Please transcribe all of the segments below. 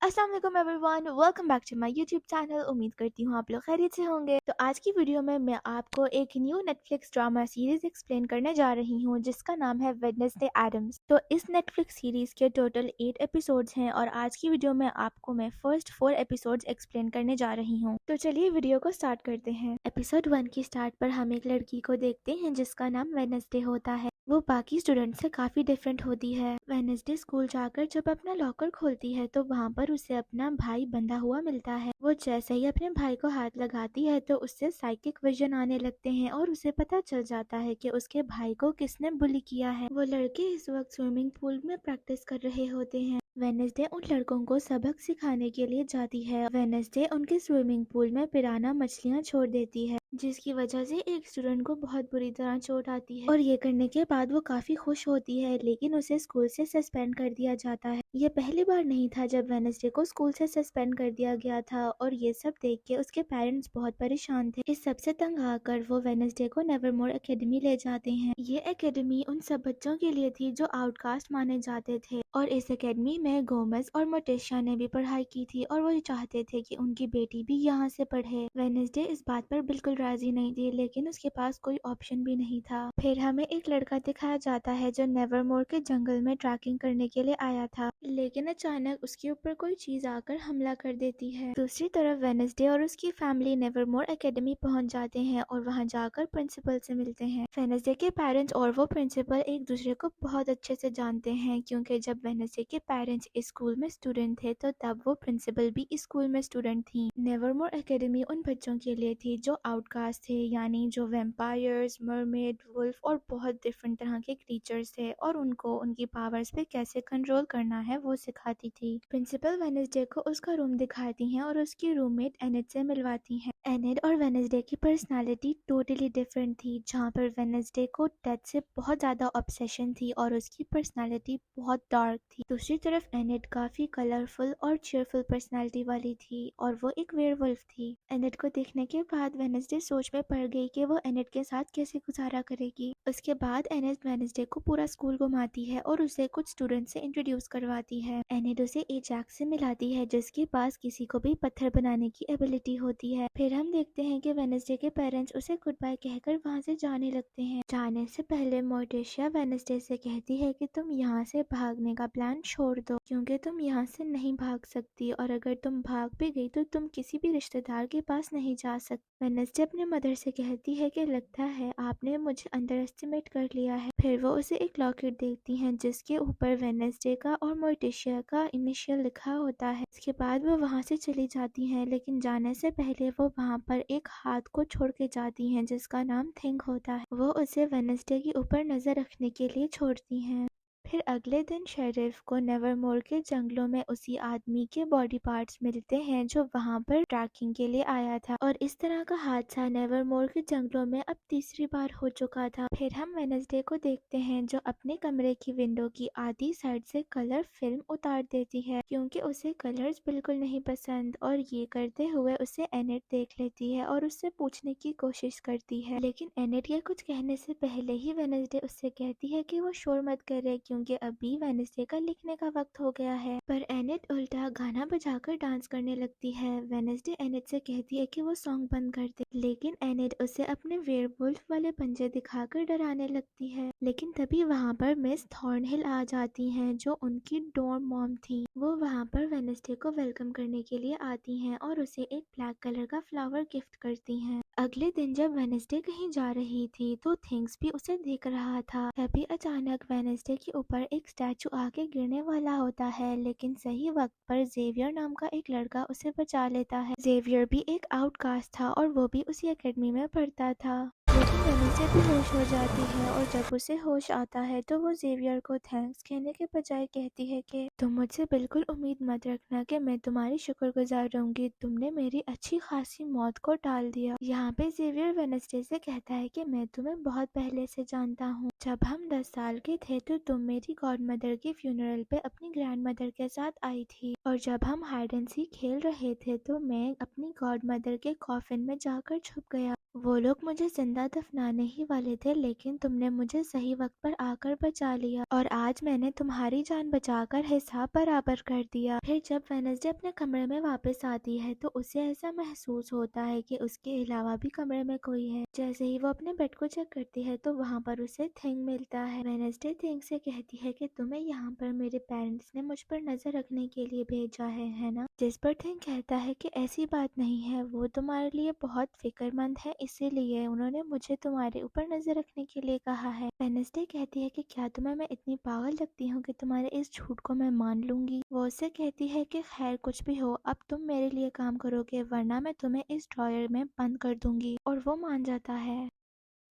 अस्सलाम वालेकुम everyone, welcome back to my YouTube channel. उम्मीद करती हूँ आप लोग खैरियत से होंगे। तो आज की वीडियो में मैं आपको एक new Netflix drama series explain करने जा रही हूँ जिसका नाम है वेडनेसडे एडम्स। तो इस नेटफ्लिक्स सीरीज के टोटल 8 एपिसोड्स हैं और आज की वीडियो में आपको मैं फर्स्ट 4 एपिसोड्स एक्सप्लेन करने जा रही हूँ। तो चलिए वीडियो को स्टार्ट करते हैं। एपिसोड 1 की स्टार्ट पर हम एक लड़की को देखते हैं जिसका नाम वेडनेसडे होता है। वो बाकी स्टूडेंट से काफी डिफरेंट होती है। वेडनेसडे स्कूल जाकर जब अपना लॉकर खोलती है तो वहाँ पर उसे अपना भाई बंधा हुआ मिलता है। वो जैसे ही अपने भाई को हाथ लगाती है तो उससे साइकिक विजन आने लगते हैं और उसे पता चल जाता है कि उसके भाई को किसने बुली किया है। वो लड़के इस वक्त स्विमिंग पूल में प्रैक्टिस कर रहे होते हैं। वेडनेसडे उन लड़कों को सबक सिखाने के लिए जाती है। वेडनेसडे उनके स्विमिंग पूल में पिराना मछलियाँ छोड़ देती है जिसकी वजह से एक स्टूडेंट को बहुत बुरी तरह चोट आती है और ये करने के बाद वो काफी खुश होती है, लेकिन उसे स्कूल से सस्पेंड कर दिया जाता है। ये पहली बार नहीं था जब वेडनेसडे को स्कूल से सस्पेंड कर दिया गया था और ये सब देख के उसके पेरेंट्स बहुत परेशान थे। इस सब से तंग आकर वो वेडनेसडे को नेवरमोर एकेडमी ले जाते हैं। ये एकेडमी उन सब बच्चों के लिए थी जो आउटकास्ट माने जाते थे और इस एकेडमी में गोमेज और मोटेशा ने भी पढ़ाई की थी और वो चाहते थे कि उनकी बेटी भी यहाँ से पढ़े। वेडनेसडे इस बात पर बिल्कुल राजी नहीं थी, लेकिन उसके पास कोई ऑप्शन भी नहीं था। फिर हमें एक लड़का दिखाया जाता है जो नेवरमोर के जंगल में ट्रैकिंग करने के लिए आया था, लेकिन अचानक उसके ऊपर कोई चीज आकर हमला कर देती है। दूसरी तरफ वेडनेसडे और उसकी फैमिली नेवरमोर एकेडमी पहुंच जाते हैं और वहां जाकर प्रिंसिपल से मिलते हैं। वेडनेसडे के पेरेंट्स और वो प्रिंसिपल एक दूसरे को बहुत अच्छे से जानते हैं, क्योंकि जब वेडनेसडे के पेरेंट्स इस स्कूल में स्टूडेंट थे तो तब वो प्रिंसिपल भी इस स्कूल में स्टूडेंट थी। नेवरमोर एकेडमी उन बच्चों के लिए थी जो आउटकास्ट थे, यानी जो वैम्पायर्स, मरमेड, वुल्फ और बहुत डिफरेंट तरह के क्रीचर्स थे और उनको उनकी पावर्स पे कैसे कंट्रोल करना है वो सिखाती थी। प्रिंसिपल वेडनेसडे को उसका रूम दिखाती हैं और उसकी रूममेट एनेट से मिलवाती हैं। एनेट और वेडनेसडे की पर्सनालिटी टोटली डिफरेंट थी, जहाँ पर वेडनेसडे को डेथ से बहुत ज्यादा ऑब्सेशन थी और उसकी पर्सनालिटी बहुत डार्क थी। दूसरी तरफ एनेट काफी कलरफुल और चीयरफुल पर्सनालिटी वाली थी और वो एक वेयरवुल्फ थी। एनेट को देखने के बाद वेडनेसडे सोच में पड़ गई कि वो एनेट के साथ कैसे गुजारा करेगी। उसके बाद एनेट वेडनेसडे को पूरा स्कूल घुमाती है और उसे कुछ स्टूडेंट से इंट्रोड्यूस करवाती है। एनेट उसे एजैक्स से मिलाती है जिसके पास किसी को भी पत्थर बनाने की एबिलिटी होती है। फिर हम देखते हैं कि वेडनेसडे के पेरेंट्स उसे गुड बाय कहकर वहाँ से जाने लगते हैं। जाने से पहले मोर्टिशिया वेडनेसडे से कहती है कि तुम यहाँ से भागने का प्लान छोड़ दो, क्योंकि तुम यहाँ से नहीं भाग सकती और अगर तुम भाग भी गई तो तुम किसी भी रिश्तेदार के पास नहीं जा सकती। वेडनेसडे अपने मदर से कहती है कि लगता है आपने मुझे अंडर एस्टिमेट कर लिया है। फिर वो उसे एक लॉकेट देती हैं जिसके ऊपर वेडनेसडे का और मोर्टिशिया का इनिशियल लिखा होता है। इसके बाद वो वहाँ से चली जाती हैं, लेकिन जाने से पहले वो वहाँ पर एक हाथ को छोड़ के जाती हैं जिसका नाम थिंक होता है। वो उसे वेडनेसडे के ऊपर नजर रखने के लिए छोड़ती हैं। फिर अगले दिन शेरिफ को नेवरमोर के जंगलों में उसी आदमी के बॉडी पार्ट्स मिलते हैं जो वहाँ पर ट्रैकिंग के लिए आया था और इस तरह का हादसा नेवरमोर के जंगलों में अब तीसरी बार हो चुका था। फिर हम वेडनेसडे को देखते हैं जो अपने कमरे की विंडो की आधी साइड से कलर फिल्म उतार देती है, क्योंकि उसे कलर्स बिल्कुल नहीं पसंद और ये करते हुए उसे एनेट देख लेती है और उससे पूछने की कोशिश करती है, लेकिन एनेट ये कुछ कहने से पहले ही वेडनेसडे उससे कहती है कि वो शोर मत करे क्योंकि अभी वेडनेसडे का लिखने का वक्त हो गया है। पर एनेट उल्टा गाना बजाकर डांस करने लगती है। वेडनेसडे एनेट से कहती है कि वो सॉन्ग बंद कर दे, लेकिन एनेट उसे अपने वेयरवुल्फ वाले पंजे दिखाकर डराने लगती है। लेकिन तभी वहाँ पर मिस थॉर्नहिल आ जाती हैं जो उनकी डॉर्म मॉम थी। वो वहाँ पर वेडनेसडे को वेलकम करने के लिए आती हैं और उसे एक ब्लैक कलर का फ्लावर गिफ्ट करती हैं। अगले दिन जब वेडनेसडे कहीं जा रही थी तो थिंग्स भी उसे देख रहा था। तभी अचानक वेडनेसडे के ऊपर एक स्टैचू आके गिरने वाला होता है, लेकिन सही वक्त पर जेवियर नाम का एक लड़का उसे बचा लेता है। जेवियर भी एक आउटकास्ट था और वो भी उसी एकेडमी में पढ़ता था, लेकिन वेडनेसडे भी होश हो जाती है और जब उसे होश आता है तो वो जेवियर को थैंक्स कहने के बजाय कहती है कि तुम मुझसे बिल्कुल उम्मीद मत रखना कि मैं तुम्हारी शुक्रगुजार रहूंगी, तुमने मेरी अच्छी खासी मौत को टाल दिया। यहाँ पे जेवियर वेडनेसडे से कहता है कि मैं तुम्हें बहुत पहले से जानता हूँ। जब हम 10 साल के थे तो तुम मेरी गॉड मदर के फ्यूनरल पे अपनी ग्रैंड मदर के साथ आई थी और जब हम हाइड एंड सीक खेल रहे थे तो मैं अपनी गॉड मदर के कॉफिन में जाकर छुप गया। वो लोग मुझे जिंदा दफनाने ही वाले थे, लेकिन तुमने मुझे सही वक्त पर आकर बचा लिया और आज मैंने तुम्हारी जान बचाकर हिसाब बराबर कर दिया। फिर जब वेडनेसडे अपने कमरे में वापस आती है तो उसे ऐसा महसूस होता है कि उसके अलावा भी कमरे में कोई है। जैसे ही वो अपने बेड को चेक करती है तो वहाँ पर उसे थिंग मिलता है। वेडनेसडे थिंग से कहती है कि तुम्हें यहाँ पर मेरे पेरेंट्स ने मुझ पर नजर रखने के लिए भेजा है ना? जिस पर थिंग कहता है कि ऐसी बात नहीं है, वो तुम्हारे लिए बहुत फिक्रमंद है, इसीलिए उन्होंने मुझे तुम्हारे ऊपर नजर रखने के लिए कहा है। वेडनेसडे कहती है कि क्या तुम्हें मैं इतनी पागल लगती हूँ कि तुम्हारे इस झूठ को मैं मान लूंगी। वो उससे कहती है कि खैर कुछ भी हो, अब तुम मेरे लिए काम करोगे वरना मैं तुम्हें इस ड्रॉयर में बंद कर दूंगी, और वो मान जाता है।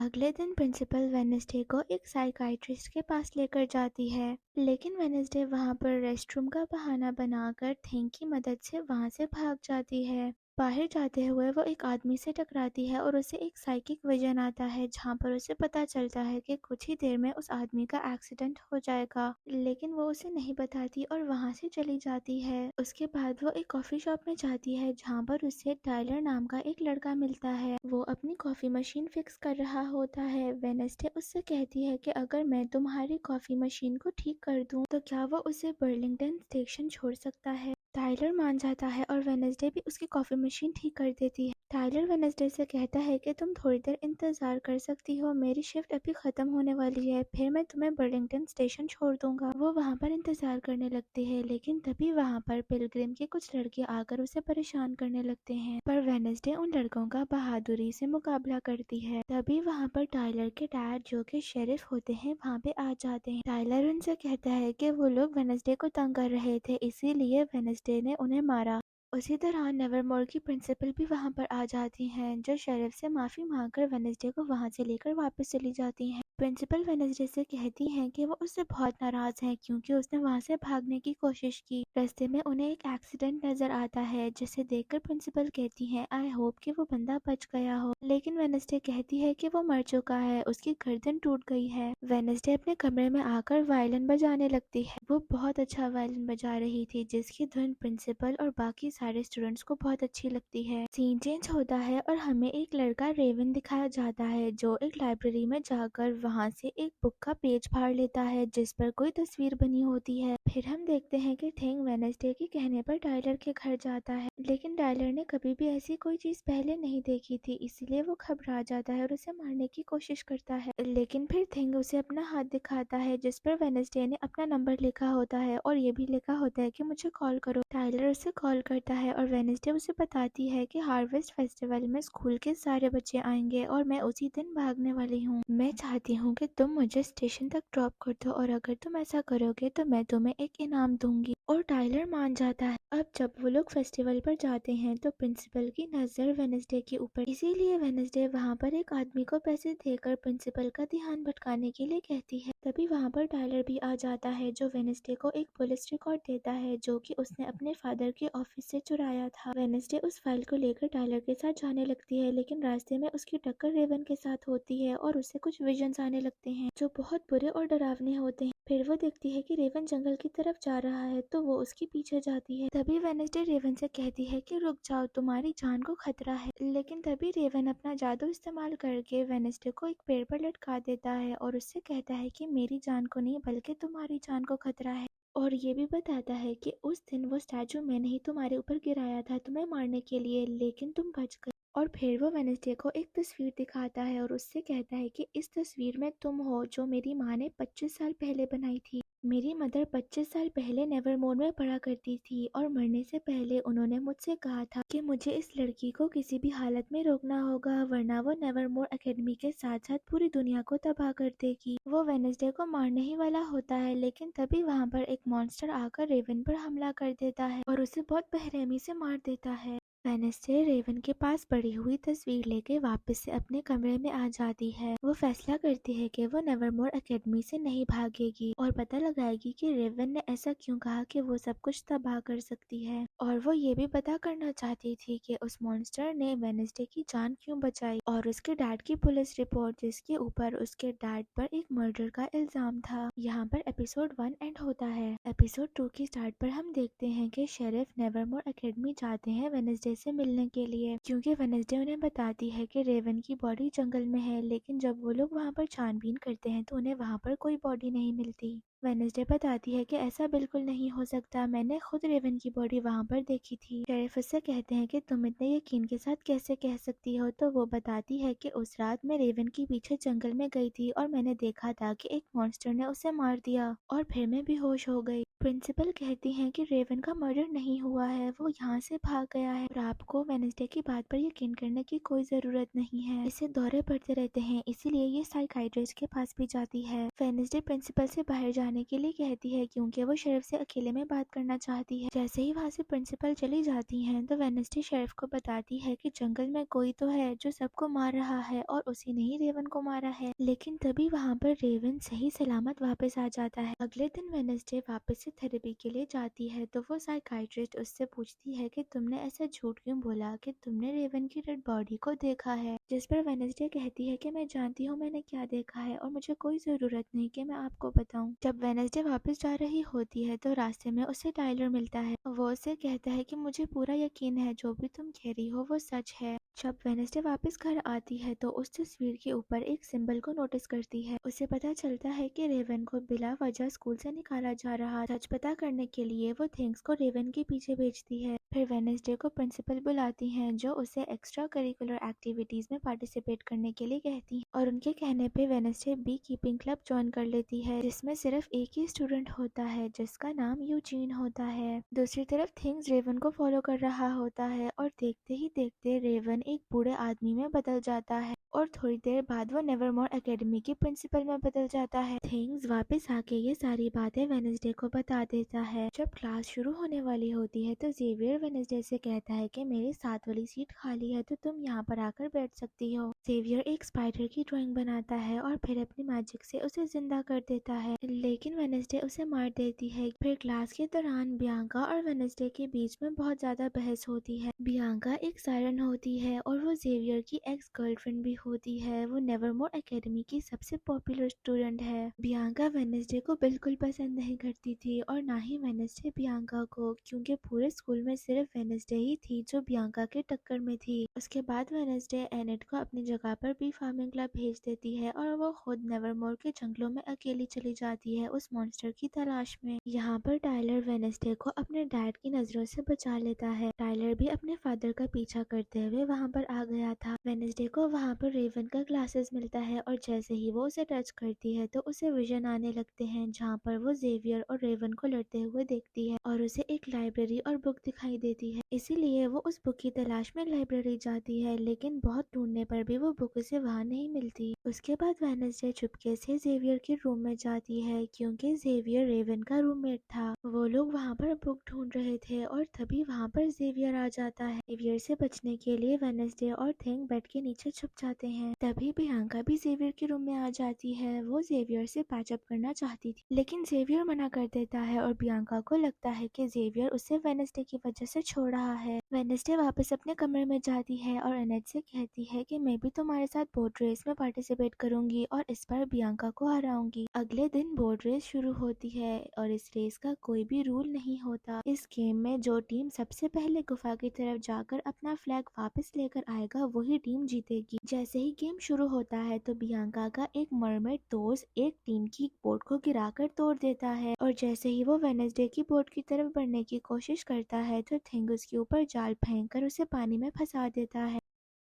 अगले दिन प्रिंसिपल वेडनेसडे को एक साइकाइट्रिस्ट के पास लेकर जाती है, लेकिन वेडनेसडे वहां पर रेस्टरूम का बहाना बनाकर थिंग की मदद से वहां से भाग जाती है। बाहर जाते हुए वो एक आदमी से टकराती है और उसे एक साइकिक विजन आता है, जहां पर उसे पता चलता है कि कुछ ही देर में उस आदमी का एक्सीडेंट हो जाएगा, लेकिन वो उसे नहीं बताती और वहां से चली जाती है। उसके बाद वो एक कॉफी शॉप में जाती है, जहां पर उसे टाइलर नाम का एक लड़का मिलता है। वो अपनी कॉफी मशीन फिक्स कर रहा होता है। वेडनेसडे उससे कहती है कि अगर मैं तुम्हारी कॉफी मशीन को ठीक कर दूं तो क्या वो उसे बर्लिंगटन स्टेशन छोड़ सकता है। टाइलर मान जाता है और वेडनेसडे भी उसकी कॉफी मशीन ठीक कर देती है। टाइलर वेडनेसडे से कहता है कि तुम थोड़ी देर इंतजार कर सकती हो, मेरी शिफ्ट अभी खत्म होने वाली है, फिर मैं तुम्हें बर्लिंगटन स्टेशन छोड़ दूंगा। वो वहाँ पर इंतजार करने लगती है, लेकिन तभी वहाँ पर पिलग्रिम के कुछ लड़के आकर उसे परेशान करने लगते हैं, पर वेडनेसडे उन लड़कों का बहादुरी से मुकाबला करती है। तभी वहाँ पर टाइलर के डैड जो कि शेरिफ होते हैं वहाँ पे आ जाते हैं। टाइलर उनसे कहता है कि वो लोग वेडनेसडे को तंग कर रहे थे, इसीलिए वेडनेसडे ने उन्हें मारा। उसी तरह नेवरमोर की प्रिंसिपल भी वहां पर आ जाती हैं, जो शेरिफ से माफी मांगकर वेडनेसडे को वहां से लेकर वापस चली जाती हैं। प्रिंसिपल वेडनेसडे से कहती हैं कि वो उससे बहुत नाराज हैं क्योंकि उसने वहां से भागने की कोशिश की। रास्ते में उन्हें एक एक्सीडेंट नजर आता है, जिसे देखकर प्रिंसिपल कहती हैं आई होप कि वो बंदा बच गया हो, लेकिन वेडनेसडे कहती है कि वो मर चुका है, उसकी गर्दन टूट गई है। वेडनेसडे अपने कमरे में आकर वायलिन बजाने लगती है। वो बहुत अच्छा वायलिन बजा रही थी, जिसकी धुन प्रिंसिपल और बाकी सारे स्टूडेंट्स को बहुत अच्छी लगती है। सीन चेंज होता है और हमें एक लड़का रेवन दिखाया जाता है, जो एक लाइब्रेरी में जाकर वहां से एक बुक का पेज फाड़ लेता है जिस पर कोई तस्वीर बनी होती है। फिर हम देखते हैं कि थिंग वेडनेसडे के कहने पर टाइलर के घर जाता है, लेकिन टाइलर ने कभी भी ऐसी कोई चीज पहले नहीं देखी थी, इसलिए वो घबरा जाता है और उसे मारने की कोशिश करता है। लेकिन फिर थिंग उसे अपना हाथ दिखाता है, जिस पर वेडनेसडे ने अपना नंबर लिखा होता है और ये भी लिखा होता है कि मुझे कॉल करो। टाइलर उसे कॉल करता है और वेडनेसडे उसे बताती है कि हार्वेस्ट फेस्टिवल में स्कूल के सारे बच्चे आएंगे और मैं उसी दिन भागने वाली हूँ। मैं चाहती हूँ कि तुम मुझे स्टेशन तक ड्रॉप कर दो और अगर तुम ऐसा करोगे तो मैं तुम्हें एक इनाम दूंगी। और टाइलर मान जाता है। अब जब वो लोग फेस्टिवल पर जाते हैं तो प्रिंसिपल की नजर वेडनेसडे के ऊपर, इसीलिए वेडनेसडे वहाँ पर एक आदमी को पैसे देकर प्रिंसिपल का ध्यान भटकाने के लिए कहती है। तभी वहाँ पर टाइलर भी आ जाता है, जो वेडनेसडे को एक पुलिस रिकॉर्ड देता है जो कि उसने अपने फादर के ऑफिस से चुराया था। वेडनेसडे उस फाइल को लेकर टाइलर के साथ जाने लगती है, लेकिन रास्ते में उसकी टक्कर रेवन के साथ होती है और उसे कुछ विजन्स आने लगते हैं जो बहुत बुरे और डरावने होते हैं। फिर वो देखती है कि रेवन जंगल की तरफ जा रहा है, तो वो उसके पीछे जाती है। तभी वेडनेसडे रेवन से कहती है कि रुक जाओ, तुम्हारी जान को खतरा है, लेकिन तभी रेवन अपना जादू इस्तेमाल करके वेडनेसडे को एक पेड़ पर लटका देता है और उससे कहता है कि मेरी जान को नहीं बल्कि तुम्हारी जान को खतरा है, और ये भी बताता है कि उस दिन वो स्टैचू मैंने ही तुम्हारे ऊपर गिराया था तुम्हें मारने के लिए, लेकिन तुम बच गए। और फिर वो वेडनेसडे को एक तस्वीर दिखाता है और उससे कहता है कि इस तस्वीर में तुम हो, जो मेरी माँ ने 25 साल पहले बनाई थी। मेरी मदर 25 साल पहले नेवरमोर में पढ़ा करती थी और मरने से पहले उन्होंने मुझसे कहा था कि मुझे इस लड़की को किसी भी हालत में रोकना होगा, वरना वो नेवरमोर एकेडमी के साथ साथ पूरी दुनिया को तबाह कर देगी। वो वेडनेसडे को मारने ही वाला होता है, लेकिन तभी वहाँ पर एक मॉन्स्टर आकर रेवन पर हमला कर देता है और उसे बहुत बेरहमी से मार देता है। वेडनेसडे रेवन के पास पड़ी हुई तस्वीर लेके वापस से अपने कमरे में आ जाती है। वो फैसला करती है कि वो नेवरमोर एकेडमी से नहीं भागेगी और पता लगाएगी कि रेवन ने ऐसा क्यों कहा कि वो सब कुछ तबाह कर सकती है। और वो ये भी पता करना चाहती थी कि उस मॉन्स्टर ने वेडनेसडे की जान क्यों बचाई, और उसके डैड की पुलिस रिपोर्ट जिसके ऊपर उसके डैड पर एक मर्डर का इल्जाम था। यहाँ पर एपिसोड 1 एंड होता है। एपिसोड 2 की स्टार्ट पर हम देखते हैं कि शेरिफ नेवरमोर एकेडमी जाते हैं वेडनेसडे वेनेसडे से मिलने के लिए, क्योंकि वेनेसडे उन्हें बताती है कि रेवन की बॉडी जंगल में है, लेकिन जब वो लोग वहाँ पर छानबीन करते हैं तो उन्हें वहाँ पर कोई बॉडी नहीं मिलती। वेनेसडे बताती है कि ऐसा बिल्कुल नहीं हो सकता, मैंने खुद रेवन की बॉडी वहाँ पर देखी थी। शेरिफ उससे कहते हैं कि तुम इतने यकीन के साथ कैसे कह सकती हो, तो वो बताती है कि उस रात मैं रेवन के पीछे जंगल में गई थी और मैंने देखा था कि एक मॉन्स्टर ने उसे मार दिया और फिर मैं बेहोश हो गई। प्रिंसिपल कहती हैं कि रेवन का मर्डर नहीं हुआ है, वो यहाँ से भाग गया है और आपको वेनेसडे की बात पर यकीन करने की कोई जरूरत नहीं है। इसे दौरे पड़ते रहते हैं, इसीलिए ये साइकाइट्रिस्ट के पास भी जाती है। वेनेसडे प्रिंसिपल से बाहर जाने के लिए कहती है क्योंकि वो शेरिफ से अकेले में बात करना चाहती है। जैसे ही वहाँ से प्रिंसिपल चली जाती हैं तो वेनेसडे शेरिफ को बताती है कि जंगल में कोई तो है जो सबको मार रहा है और उसी ने ही रेवन को मारा है। लेकिन तभी वहाँ पर रेवन सही सलामत वापस आ जाता है। अगले दिन वेनेसडे वापस से थेरेपी के लिए जाती है तो वो साइकाइट्रिस्ट उससे पूछती है कि तुमने ऐसा झूठ क्यों बोला कि तुमने रेवन की डेड बॉडी को देखा है, जिस पर वेनेसडे कहती है कि मैं जानती हूँ मैंने क्या देखा है और मुझे कोई जरूरत नहीं कि मैं आपको बताऊं। जब वेनेसडे वापस जा रही होती है तो रास्ते में उसे टाइलर मिलता है। वो उसे कहता है कि मुझे पूरा यकीन है जो भी तुम कह रही हो वो सच है। जब वेनेसडे वापस घर आती है तो उस तस्वीर के ऊपर एक सिंबल को नोटिस करती है। उसे पता चलता है कि रेवन को बिला वजह स्कूल से निकाला जा रहा। सच पता करने के लिए वो थिंग्स को रेवन के पीछे भेजती है। फिर वेनेसडे को प्रिंसिपल बुलाती हैं जो उसे एक्स्ट्रा करिकुलर एक्टिविटीज में पार्टिसिपेट करने के लिए कहती हैं और उनके कहने पे Wednesday bee keeping club join कर लेती है, जिसमें सिर्फ एक ही स्टूडेंट होता है जिसका नाम यूजीन होता है। दूसरी तरफ थिंग्स रेवन को फॉलो कर रहा होता है और देखते ही देखते रेवन एक बूढ़े आदमी में बदल जाता है और थोड़ी देर बाद वो नेवरमोर एकेडमी की प्रिंसिपल में बदल जाता है। थिंग्स वापस आके ये सारी बातें वेनेसडे को बता देता है। जब क्लास शुरू होने वाली होती है तो जेवियर वेनेसडे से कहता है कि मेरी साथ वाली सीट खाली है तो तुम यहाँ पर आकर बैठ सकती हो। जेवियर एक स्पाइडर की ड्राइंग बनाता है और फिर अपनी मैजिक से उसे जिंदा कर देता है, लेकिन वेनेसडे उसे मार देती है। फिर क्लास के दौरान बियांका और वेनेसडे के बीच में बहुत ज्यादा बहस होती है। बियांका एक सायरन होती है और वो जेवियर की एक्स गर्लफ्रेंड भी होती है। वो नेवरमोर एकेडमी की सबसे पॉपुलर स्टूडेंट है। बियांका वेनेसडे को बिल्कुल पसंद नहीं करती थी और ना ही वेनेसडे बियांका को, क्योंकि पूरे स्कूल में सिर्फ वेनेसडे ही थी जो बियांका के टक्कर में थी। उसके बाद वेनेसडे एनेट को अपनी जगह पर बी फार्मिंग क्लब भेज देती है और वो खुद नेवरमोर के जंगलों में अकेली चली जाती है उस मॉन्स्टर की तलाश में। यहाँ पर टाइलर वेनेसडे को अपने डैड की नजरों से बचा लेता है। टाइलर भी अपने फादर का पीछा करते हुए वहाँ पर आ गया था। वेनेसडे को वहाँ पर रेवन का ग्लासेस मिलता है और जैसे ही वो उसे टच करती है तो उसे विजन आने लगते हैं, जहाँ पर वो जेवियर और रेवन को लड़ते हुए देखती है और उसे एक लाइब्रेरी और बुक दिखाई देती है। इसीलिए वो उस बुक की तलाश में लाइब्रेरी जाती है, लेकिन बहुत ढूंढने पर भी वो बुक उसे वहाँ नहीं मिलती। उसके बाद वेनेसडे चुपके से जेवियर के रूम में जाती है, क्योंकि जेवियर रेवन का रूममेट था। वो लोग वहाँ पर बुक ढूंढ रहे थे और तभी वहाँ पर जेवियर आ जाता है। जेवियर से बचने के लिए वेनेसडे और थिंग बेड के नीचे छुप जाते हैं। तभी बियांका भी जेवियर के रूम में आ जाती है। वो जेवियर से पैचअप करना चाहती थी, लेकिन जेवियर मना कर देता है और बियांका को लगता है कि जेवियर उसे वेनेसडे की वजह से छोड़ रहा है। वेनेसडे वापस अपने कमरे में जाती है और एनेट से कहती है कि मैं भी तुम्हारे साथ बोट रेस में पार्टिसिपेट करूंगी और इस बार बियांका को हराऊंगी। अगले दिन बोट रेस शुरू होती है और इस रेस का कोई भी रूल नहीं होता। इस गेम में जो टीम सबसे पहले गुफा की तरफ जाकर अपना फ्लैग वापस लेकर आएगा वही टीम जीतेगी। जैसे ही गेम शुरू होता है तो बियांका का एक मरमेड दोस्त एक टीम की बोट को गिराकर तोड़ देता है और जैसे ही वो वेनेसडे की बोट की तरफ बढ़ने की कोशिश करता है तो थिंग उसके ऊपर जाल फेंककर उसे पानी में फंसा देता है।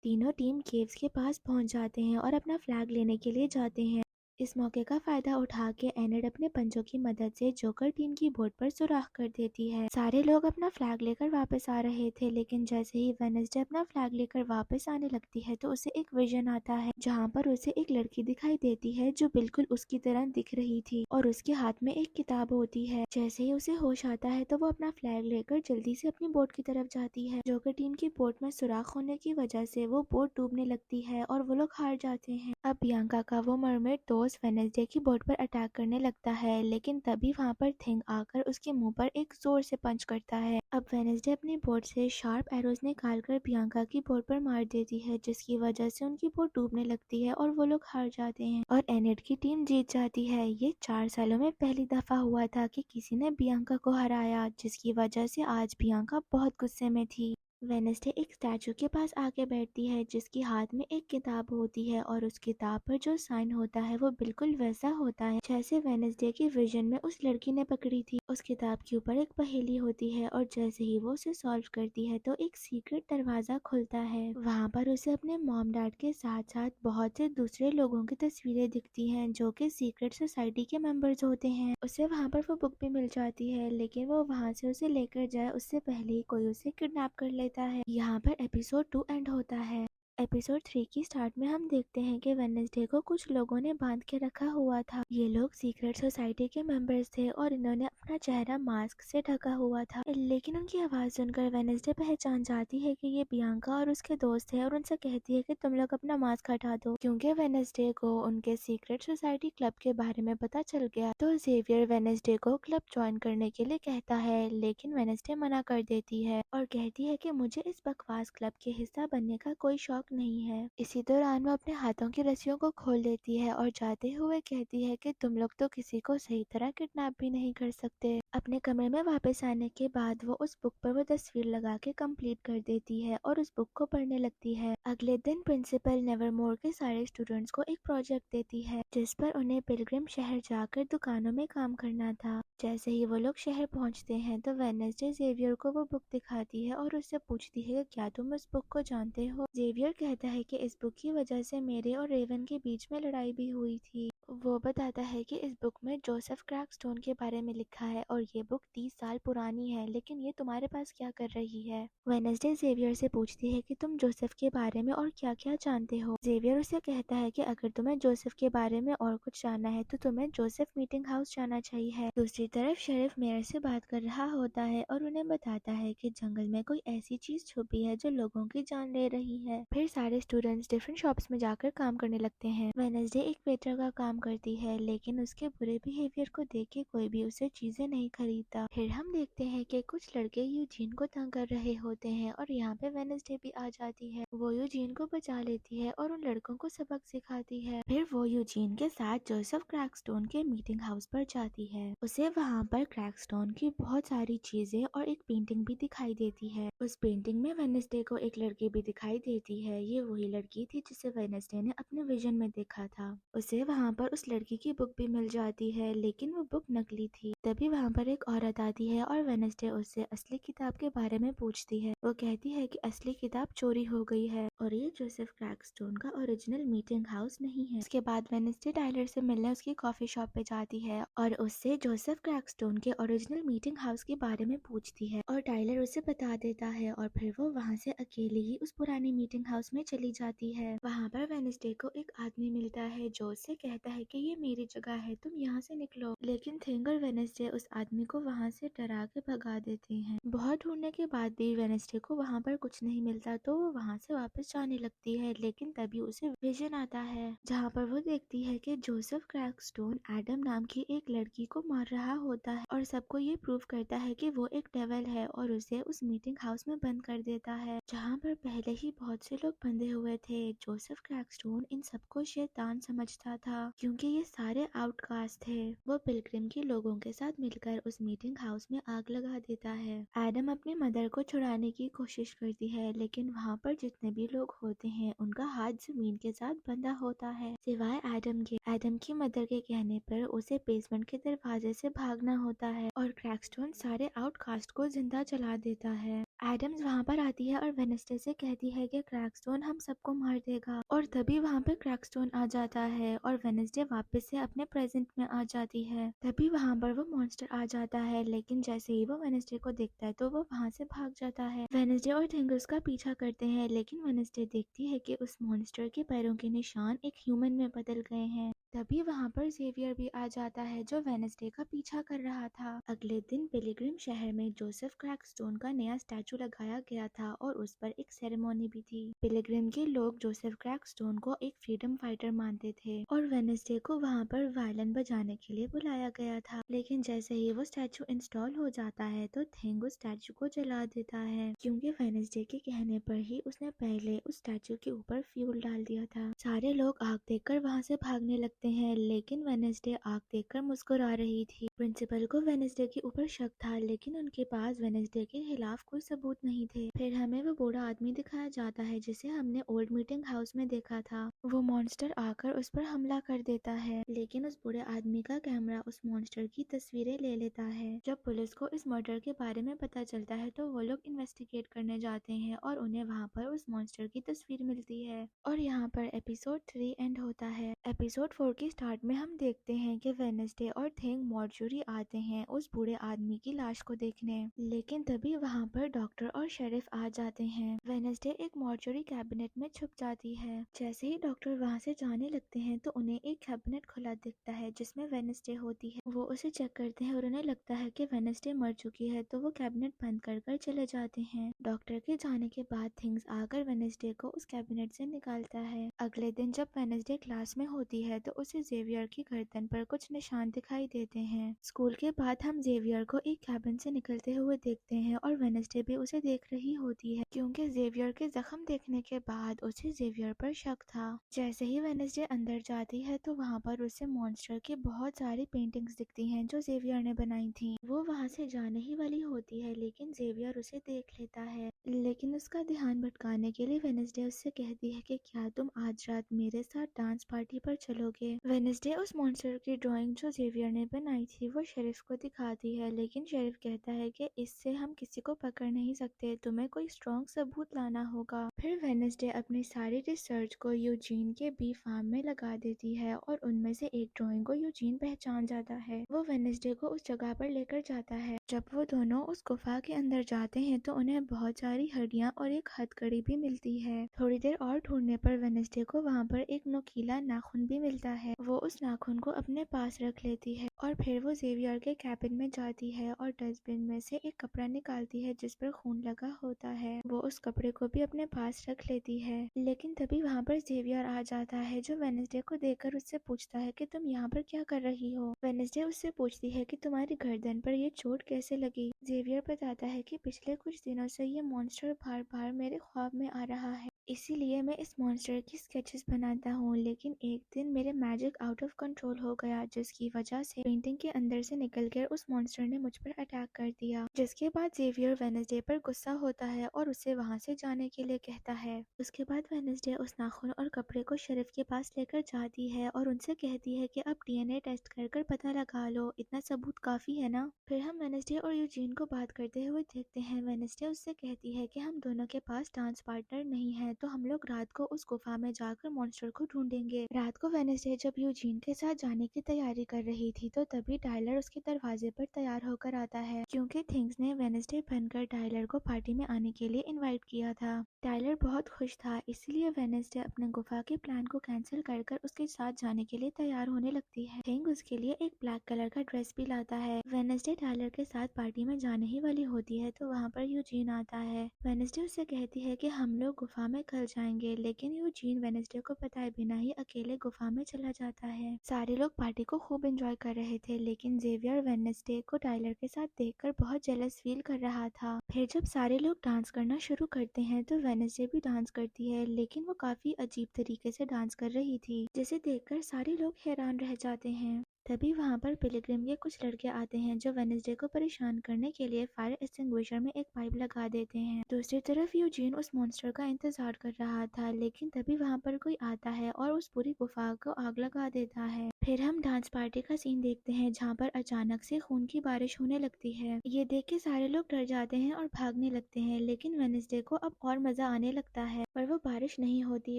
तीनों टीम केव्स के पास पहुंच जाते हैं और अपना फ्लैग लेने के लिए जाते हैं। इस मौके का फायदा उठा के एनेट अपने पंजों की मदद से जोकर टीम की बोट पर सुराख कर देती है। सारे लोग अपना फ्लैग लेकर वापस आ रहे थे, लेकिन जैसे ही वेनेसडे अपना फ्लैग लेकर वापस आने लगती है तो उसे एक विजन आता है, जहाँ पर उसे एक लड़की दिखाई देती है जो बिल्कुल उसकी तरह दिख रही थी और उसके हाथ में एक किताब होती है। जैसे ही उसे होश आता है तो वो अपना फ्लैग लेकर जल्दी से अपनी बोट की तरफ जाती है। जोकर टीम की बोट में सुराख होने की वजह से वो बोट डूबने लगती है और वो लोग हार जाते हैं। अब बियांका का वो मरमेड दोस्त वेनेसडे की बोट पर अटैक करने लगता है, लेकिन तभी वहाँ पर थिंग आकर उसके मुंह पर एक जोर से पंच करता है। अब वेनेसडे अपनी बोट से शार्प एरोज निकालकर बियांका की बोट पर मार देती है, जिसकी वजह से उनकी बोट डूबने लगती है और वो लोग हार जाते हैं और एनेट की टीम जीत जाती है। ये 4 सालों में पहली दफा हुआ था कि किसी ने बियांका को हराया, जिसकी वजह से आज बियांका बहुत गुस्से में थी। वेनेसडे एक स्टैचू के पास आके बैठती है जिसकी हाथ में एक किताब होती है और उस किताब पर जो साइन होता है वो बिल्कुल वैसा होता है जैसे वेनेसडे की विजन में उस लड़की ने पकड़ी थी। उस किताब के ऊपर एक पहेली होती है और जैसे ही वो उसे सॉल्व करती है तो एक सीक्रेट दरवाजा खुलता है। वहाँ पर उसे अपने मॉम डैड के साथ साथ बहुत से दूसरे लोगों की तस्वीरें दिखती हैं जो कि सीक्रेट सोसाइटी के मेंबर्स होते हैं। उसे वहाँ पर वो बुक भी मिल जाती है लेकिन वो वहाँ से उसे लेकर जाए उससे पहले ही कोई उसे किडनैप कर लेता है। यहाँ पर एपिसोड 2 एंड होता है। एपिसोड 3 की स्टार्ट में हम देखते हैं कि वेडनेसडे को कुछ लोगों ने बांध के रखा हुआ था। ये लोग सीक्रेट सोसाइटी के मेंबर्स थे और इन्होंने अपना चेहरा मास्क से ढका हुआ था, लेकिन उनकी आवाज सुनकर वेडनेसडे पहचान जाती है कि ये बियांका और उसके दोस्त है और उनसे कहती है कि तुम लोग अपना मास्क हटा दो। क्योंकि वेडनेसडे को उनके सीक्रेट सोसाइटी क्लब के बारे में पता चल गया तो जेवियर वेडनेसडे को क्लब ज्वाइन करने के लिए कहता है, लेकिन वेडनेसडे मना कर देती है और कहती है कि मुझे इस बकवास क्लब के हिस्सा बनने का कोई शौक नहीं है। इसी दौरान वो अपने हाथों की रस्सियों को खोल देती है और जाते हुए कहती है कि तुम लोग तो किसी को सही तरह किडनैप भी नहीं कर सकते। अपने कमरे में वापस आने के बाद वो उस बुक पर वो तस्वीर लगा के कंप्लीट कर देती है और उस बुक को पढ़ने लगती है। अगले दिन प्रिंसिपल नेवरमोर के सारे स्टूडेंट्स को एक प्रोजेक्ट देती है जिस पर उन्हें पिलग्रिम शहर जाकर दुकानों में काम करना था। जैसे ही वो लोग शहर पहुंचते हैं तो वेडनेसडे जेवियर को वो बुक दिखाती है और उससे पूछती है कि क्या तुम उस बुक को जानते हो। जेवियर कहता है कि इस बुक की वजह से मेरे और रेवन के बीच में लड़ाई भी हुई थी। वो बताता है कि इस बुक में जोसेफ क्रैकस्टोन के बारे में लिखा है और ये बुक 30 साल पुरानी है, लेकिन ये तुम्हारे पास क्या कर रही है। वेडनेसडे जेवियर से पूछती है कि तुम जोसेफ के बारे में और क्या क्या जानते हो। जेवियर उसे कहता है कि अगर तुम्हें जोसेफ के बारे में और कुछ जानना है तो तुम्हें जोसेफ मीटिंग हाउस जाना चाहिए। दूसरी तरफ शेरिफ मेयर से बात कर रहा होता है और उन्हें बताता है कि जंगल में कोई ऐसी चीज छुपी है जो लोगों की जान ले रही है। फिर सारे स्टूडेंट्स डिफरेंट शॉप्स में जाकर काम करने लगते हैं। वेडनेसडे एक वेटर का काम करती है लेकिन उसके बुरे बिहेवियर को देख के कोई भी उसे चीजें नहीं खरीदता। फिर हम देखते हैं कि कुछ लड़के यूजीन को तंग कर रहे होते हैं और यहाँ पे वेडनेसडे भी आ जाती है। वो यूजीन को बचा लेती है और उन लड़कों को सबक सिखाती है। फिर वो यूजीन के साथ जोसेफ क्रैकस्टोन के मीटिंग हाउस पर जाती है। उसे वहाँ पर क्रैकस्टोन की बहुत सारी चीजें और एक पेंटिंग भी दिखाई देती है। उस पेंटिंग में वेडनेसडे को एक लड़की भी दिखाई देती है। ये वही लड़की थी जिसे वेडनेसडे ने अपने विजन में देखा था। उसे वहाँ पर उस लड़की की बुक भी मिल जाती है लेकिन वो बुक नकली थी। तभी वहाँ पर एक औरत आती है और वेडनेसडे उससे असली किताब के बारे में पूछती है। वो कहती है कि असली किताब चोरी हो गई है और ये जोसेफ क्रैकस्टोन का ओरिजिनल मीटिंग हाउस नहीं है। उसके बाद वेडनेसडे टाइलर से मिलने उसकी कॉफी शॉप पे जाती है और उससे जोसेफ क्रैकस्टोन के ओरिजिनल मीटिंग हाउस के बारे में पूछती है और टाइलर उसे बता देता है और फिर वो वहाँ से अकेले ही उस पुरानी मीटिंग हाउस में चली जाती है। वहाँ पर वेडनेसडे को एक आदमी मिलता है जो उससे कहता है कि ये मेरी जगह है, तुम यहाँ से निकलो। लेकिन थिंग और वेडनेसडे उस आदमी को वहाँ से डरा के भगा देते हैं। बहुत ढूंढने के बाद भी वेडनेसडे को वहाँ पर कुछ नहीं मिलता तो वो वहाँ से वापस जाने लगती है, लेकिन तभी उसे विजन आता है जहाँ पर वो देखती है कि जोसेफ क्रैकस्टोन एडम नाम की एक लड़की को मार रहा होता है और सबको ये प्रूव करता है कि वो एक डेविल है और उसे उस मीटिंग हाउस में बंद कर देता है जहाँ पर पहले ही बहुत से लोग बंधे हुए थे। जोसेफ क्रैकस्टोन इन सबको शैतान समझता था क्योंकि ये सारे आउटकास्ट थे। वो पिलग्रिम के लोगों के साथ मिलकर उस मीटिंग हाउस में आग लगा देता है। एडम अपनी मदर को छुड़ाने की कोशिश करती है लेकिन वहाँ पर जितने भी लोग होते हैं उनका हाथ जमीन के साथ बंधा होता है सिवाय एडम के। एडम की मदर के कहने पर उसे बेसमेंट के दरवाजे से भागना होता है और क्रैकस्टोन सारे आउटकास्ट को जिंदा जला देता है। एडम्स वहाँ पर आती है और वेडनेसडे से कहती है कि क्रैकस्टोन हम सबको मार देगा और तभी वहाँ पे क्रैकस्टोन आ जाता है और वेडनेसडे वापस से अपने प्रेजेंट में आ जाती है। तभी वहाँ पर वो मॉन्स्टर आ जाता है लेकिन जैसे ही वो वेडनेसडे को देखता है तो वो वहाँ से भाग जाता है। वेडनेसडे और थिंग उसका पीछा करते हैं लेकिन वेडनेसडे देखती है कि उस मॉन्स्टर के पैरों के निशान एक ह्यूमन में बदल गए हैं। तभी वहाँ पर जेवियर भी आ जाता है जो वेडनेसडे का पीछा कर रहा था। अगले दिन पिलग्रिम शहर में जोसेफ क्रैकस्टोन का नया स्टैचू लगाया गया था और उस पर एक सेरेमोनी भी थी। पिलग्रिम के लोग जोसेफ क्रैकस्टोन को एक फ्रीडम फाइटर मानते थे और वेडनेसडे को वहाँ पर वायलिन बजाने के लिए बुलाया गया था। लेकिन जैसे ही वो स्टैचू इंस्टॉल हो जाता है तो थिंग उस स्टैचू को जला देता है क्योंकि वेडनेसडे के कहने पर ही उसने पहले उस स्टैचू के ऊपर फ्यूल डाल दिया था। सारे लोग आग देखकर वहाँ से भागने लगते हैं लेकिन वेडनेसडे आग देखकर मुस्कुरा रही थी। प्रिंसिपल को वेडनेसडे के ऊपर शक था लेकिन उनके पास वेडनेसडे के खिलाफ कोई सबूत नहीं थे। फिर हमें वो बूढ़ा आदमी दिखाया जाता है जिसे हमने ओल्ड मीटिंग हाउस में देखा था। वो मॉन्स्टर आकर उस पर हमला कर देता है, लेकिन उस बूढ़े आदमी का कैमरा उस मॉन्स्टर की तस्वीरें ले लेता है। जब पुलिस को इस मर्डर के बारे में पता चलता है तो वो लोग इन्वेस्टिगेट करने जाते हैं और उन्हें वहाँ पर उस मॉन्स्टर की तस्वीर मिलती है। और यहाँ पर एपिसोड 3 एंड होता है। एपिसोड 4 की स्टार्ट में हम देखते हैं कि वेडनेसडे और थिंग मॉर्चुरी आते हैं उस बूढ़े आदमी की लाश को देखने, लेकिन तभी वहाँ पर डॉक्टर और शेरिफ आ जाते हैं। वेडनेसडे एक मॉर्चुरी कैबिनेट में छुप जाती है। जैसे ही डॉक्टर वहाँ से जाने लगते हैं तो उन्हें एक कैबिनेट खुला दिखता है जिसमें वेडनेसडे होती है। वो उसे चेक करते हैं और उन्हें लगता है कि वेडनेसडे मर चुकी है, तो वो कैबिनेट बंद कर चले जाते हैं। डॉक्टर के जाने के बाद थिंग्स आकर वेडनेसडे को उस कैबिनेट से निकालता है। अगले दिन जब वेडनेसडे क्लास में होती है तो उसे जेवियर की गर्दन पर कुछ निशान दिखाई देते हैं। स्कूल के बाद हम जेवियर को एक कैबिन से निकलते हुए देखते हैं और वेडनेसडे भी उसे देख रही होती है, क्योंकि जेवियर के जख्म देखने के बाद उसे जेवियर पर शक था। जैसे ही वेडनेसडे अंदर जाती है तो वहाँ पर उसे मॉन्स्टर की बहुत सारी पेंटिंग्स दिखती हैं जो जेवियर ने बनाई थी। वो वहाँ से जाने ही वाली होती है, लेकिन जेवियर उसे देख लेता है। लेकिन उसका ध्यान भटकाने के लिए वेडनेसडे उससे कहती है कि क्या तुम आज रात मेरे साथ डांस पार्टी पर चलोगे। वेडनेसडे उस मॉन्स्टर की ड्राइंग जो जेवियर ने बनाई थी वो शेरिफ को दिखाती है, लेकिन शेरिफ कहता है कि इससे हम किसी को पकड़ नहीं सकते, तुम्हें कोई स्ट्रॉन्ग सबूत लाना होगा। फिर वेडनेसडे अपनी सारी रिसर्च को यूजीन के बी फार्म में लगा देती है और उनमें से एक ड्राइंग को यूजीन पहचान जाता है। वो वेडनेसडे को उस जगह पर लेकर जाता है। जब वो दोनों उस गुफा के अंदर जाते हैं तो उन्हें बहुत सारी हड्डियां और एक हथकड़ी भी मिलती है। थोड़ी देर और ढूंढने पर वेडनेसडे को वहाँ पर एक नुकीला नाखून भी मिलता है। वो उस नाखून को अपने पास रख लेती है और फिर वो जेवियर के कैबिन में जाती है और डस्टबिन में से एक कपड़ा निकालती है जिस पर खून लगा होता है। वो उस कपड़े को भी अपने पास रख लेती है, लेकिन तभी वहाँ पर जेवियर आ जाता है जो वेडनेसडे को देखकर उससे पूछता है कि तुम यहाँ पर क्या कर रही हो। वेडनेसडे उससे पूछती है कि तुम्हारी गर्दन पर ये चोट कैसे लगी। जेवियर बताता है कि पिछले कुछ दिनों से ये मॉन्स्टर बार बार मेरे ख्वाब में आ रहा है, इसीलिए मैं इस मॉन्स्टर की स्केचेस बनाता हूँ। लेकिन एक दिन मेरे मैजिक आउट ऑफ कंट्रोल हो गया, जिसकी वजह से पेंटिंग के अंदर से निकलकर उस मॉन्स्टर ने मुझ पर अटैक कर दिया। जिसके बाद जेवियर वेडनेसडे पर गुस्सा होता है और उसे वहाँ से जाने के लिए कहता है। उसके बाद वेडनेसडे उस नाखून और कपड़े को शेरिफ के पास लेकर जाती है और उनसे कहती है कि अब डीएनए टेस्ट कर पता लगा लो, इतना सबूत काफी है ना। फिर हम वेडनेसडे और यूजीन को बात करते हुए देखते हैं। वेडनेसडे उससे कहती है कि हम दोनों के पास डांस पार्टनर नहीं है, तो हम लोग रात को उस गुफा में जाकर मॉन्स्टर को ढूंढेंगे। रात को वेडनेसडे जब यूजीन के साथ जाने की तैयारी कर रही थी तो तभी टाइलर उसके दरवाजे पर तैयार होकर आता है, क्योंकि थिंग्स ने वेडनेसडे बनकर टाइलर को पार्टी में आने के लिए इनवाइट किया था। टाइलर बहुत खुश था, इसलिए वेडनेसडे अपने गुफा के प्लान को कैंसिल कर उसके साथ जाने के लिए तैयार होने लगती है। थिंग उसके लिए एक ब्लैक कलर का ड्रेस भी लाता है। वेडनेसडे टाइलर के साथ पार्टी में जाने ही वाली होती है तो वहाँ पर यूजीन आता है। वेडनेसडे उससे कहती है कि हम लोग गुफा में कल जाएंगे, लेकिन यूजीन वेडनेसडे को बताए बिना ही अकेले गुफा में चला जाता है। सारे लोग पार्टी को खूब एंजॉय कर रहे थे, लेकिन जेवियर वेडनेसडे को टाइलर के साथ देखकर बहुत जेलस फील कर रहा था। फिर जब सारे लोग डांस करना शुरू करते हैं तो वेडनेसडे भी डांस करती है, लेकिन वो काफी अजीब तरीके से डांस कर रही थी, जिसे देखकर सारे लोग हैरान रह जाते हैं। तभी वहाँ पर पिलग्रिम के कुछ लड़के आते हैं जो वेडनेसडे को परेशान करने के लिए फायर एक्सटिंग्विशर में एक पाइप लगा देते हैं। दूसरी तरफ यूजीन उस मॉन्स्टर का इंतजार कर रहा था, लेकिन तभी वहाँ पर कोई आता है और उस पूरी गुफा को आग लगा देता है। फिर हम डांस पार्टी का सीन देखते हैं जहाँ पर अचानक से खून की बारिश होने लगती है। ये देख के सारे लोग डर जाते हैं और भागने लगते हैं, लेकिन वेडनेसडे को अब और मजा आने लगता है। पर वो बारिश नहीं होती,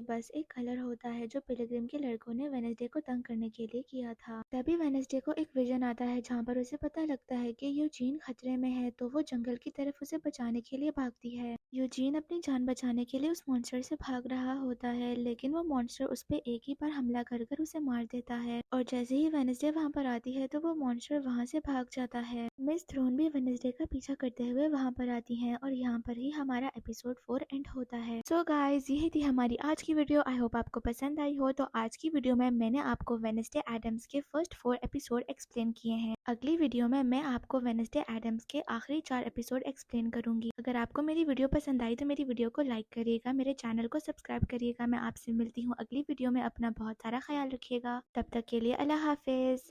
बस एक कलर होता है जो पिलग्रिम के लड़कों ने वेडनेसडे को तंग करने के लिए किया था। तभी वेडनेसडे को एक विजन आता है जहाँ पर उसे पता लगता है कि यूजीन खतरे में है, तो वो जंगल की तरफ उसे बचाने के लिए भागती है। यूजीन अपनी जान बचाने के लिए उस मॉन्स्टर से भाग रहा होता है, लेकिन वो मॉन्स्टर उस पे एक ही बार हमला कर उसे मार देता है। और जैसे ही वेडनेसडे वहाँ पर आती है तो वो मॉन्स्टर वहाँ से भाग जाता है। मिस थ्रोन भी वेडनेसडे का पीछा करते हुए वहाँ पर आती हैं और यहाँ पर ही हमारा एपिसोड 4 एंड होता है। सो गाइस, यही थी हमारी आज की वीडियो। आई होप आपको पसंद आई हो। तो आज की वीडियो में मैंने आपको वेडनेसडे एडम्स के फर्स्ट 4 एपिसोड एक्सप्लेन किए हैं। अगली वीडियो में मैं आपको वेडनेसडे एडम्स के आखिरी 4 एपिसोड एक्सप्लेन करूंगी। अगर आपको मेरी वीडियो पसंद आई तो मेरी वीडियो को लाइक करिएगा, मेरे चैनल को सब्सक्राइब करिएगा। मैं आपसे मिलती हूँ अगली वीडियो में। अपना बहुत सारा ख्याल रखिएगा। तब तक के लिए अल्लाह हाफिज।